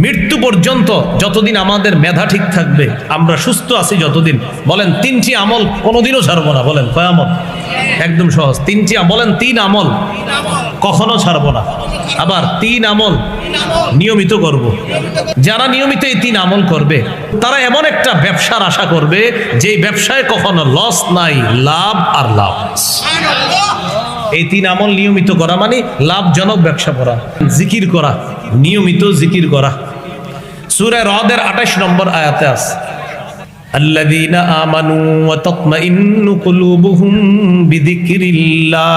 মৃত্যু পর্যন্ত যতদিন আমাদের মেধা ঠিক থাকবে, আমরা সুস্থ আছি যতদিন, বলেন তিনটি আমল কোনোদিনও ছাড়বো না। বলেন কয় আমল? একদম সহজ, তিনটি। বলেন তিন আমল কখনো ছাড়বো না। আবার তিন আমল নিয়মিত করব। যারা নিয়মিত এই তিন আমল করবে তারা এমন একটা ব্যবসার আশা করবে যে ব্যবসায় কখনো লস নাই, লাভ আর লাভ। এই তিন আমল নিয়মিত করা মানে লাভজনক ব্যবসা করা। জিকির করা, নিয়মিত জিকির করা। সূরা রদের 28 নম্বর আয়াতে আছে, আল্লাযীনা আমানু ওয়া তাতমাইন্নু কুলুবুহুম বিযিকরিল্লাহ।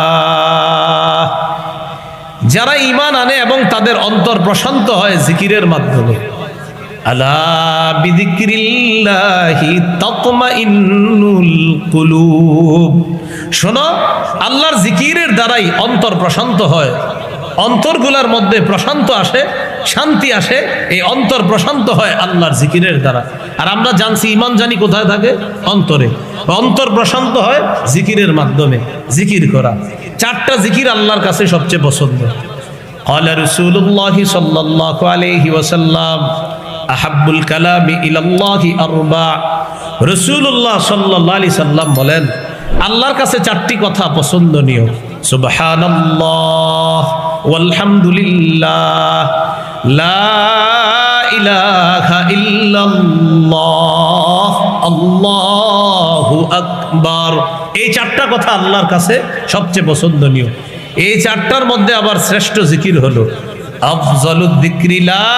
যারা ঈমান আনে এবং তাদের অন্তর প্রশান্ত হয় জিকিরের মাধ্যমে। আলা বিযিকরিল্লাহি তাতমাইন্নুল কুলুব। শোনো, আল্লাহর জিকিরের দ্বারাই অন্তর প্রশান্ত হয়। অন্তরগুলোর মধ্যে প্রশান্ত আসে, শান্তি আসে। এই অন্তর প্রশান্ত হয় আল্লাহর জিকিরের দ্বারা। আর আমরা জানছি ঈমান জানি কোথায় থাকে? অন্তরে। অন্তর প্রশান্ত হয় জিকিরের মাধ্যমে। জিকির করা, চারটা জিকির আল্লাহর কাছে সবচেয়ে পছন্দ। ক্বালা রাসূলুল্লাহি সাল্লাল্লাহু আলাইহি ওয়াসাল্লাম আহাব্বুল কালামি ইলাল্লাহি আরবা। রাসূলুল্লাহ সাল্লাল্লাহু আলাইহি সাল্লাম বলেন, আল্লাহর কাছে চারটি কথা পছন্দনীয়। সুবহানাল্লাহ ওয়ালহামদুলিল্লাহ লা ইলাহা ইল্লাল্লাহ আল্লাহু আকবার। এই চারটা কথা আল্লাহর কাছে সবচেয়ে পছন্দনীয়। এই চারটার মধ্যে আবার শ্রেষ্ঠ জিকির হলো আফজালুদ যিকরি লা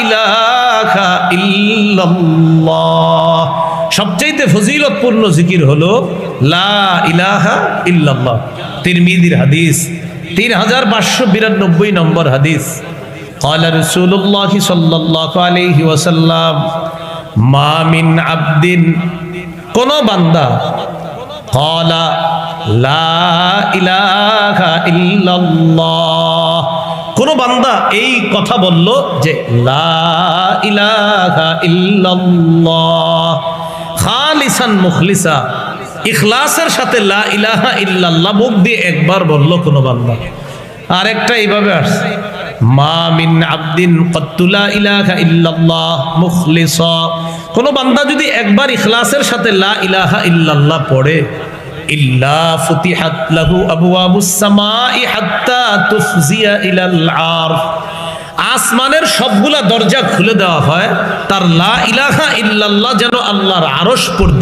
ইলাহা ইল্লাল্লাহ। সবচেয়ে ফজিলতপূর্ণ জিকির হলো লা ইলাহা ইল্লাল্লাহ। তিরমিজির হাদিস, 3592 নম্বর হাদিস। ক্বালা রাসূলুল্লাহ সাল্লাল্লাহু আলাইহি ওয়াসাল্লাম মা মিন আবদিন, কোন বান্দা, ক্বালা লা ইলাহা ইল্লাল্লাহ, কোন বান্দা এই কথা বলল যে লা ইলাহা ইল্লাল্লাহ খালিসান মুখলিসা, ইখলাসের সাথে লা ইলাহা ইল্লাল্লাহ মুখ দিয়ে একবার বলল কোন বান্দা। আরেকটা এইভাবে আসছে, মা মিন আবদিন ক্বাত্তু লা ইলাহা ইল্লাল্লাহ মুখলিসা, কোন বান্দা যদি একবার ইখলাসের সাথে লা ইলাহা ইল্লাল্লাহ পড়ে, ইল্লা ফুতিহাত লাহু আবওয়াবুস সামাই হাত্তা তুফজিয়া ইলাল আরশ, আসমানের সবগুলা দরজা খুলে দেওয়া হয় তার লা ইলাহা ইল্লাল্লাহ যেন আল্লাহর আরশ পর্যন্ত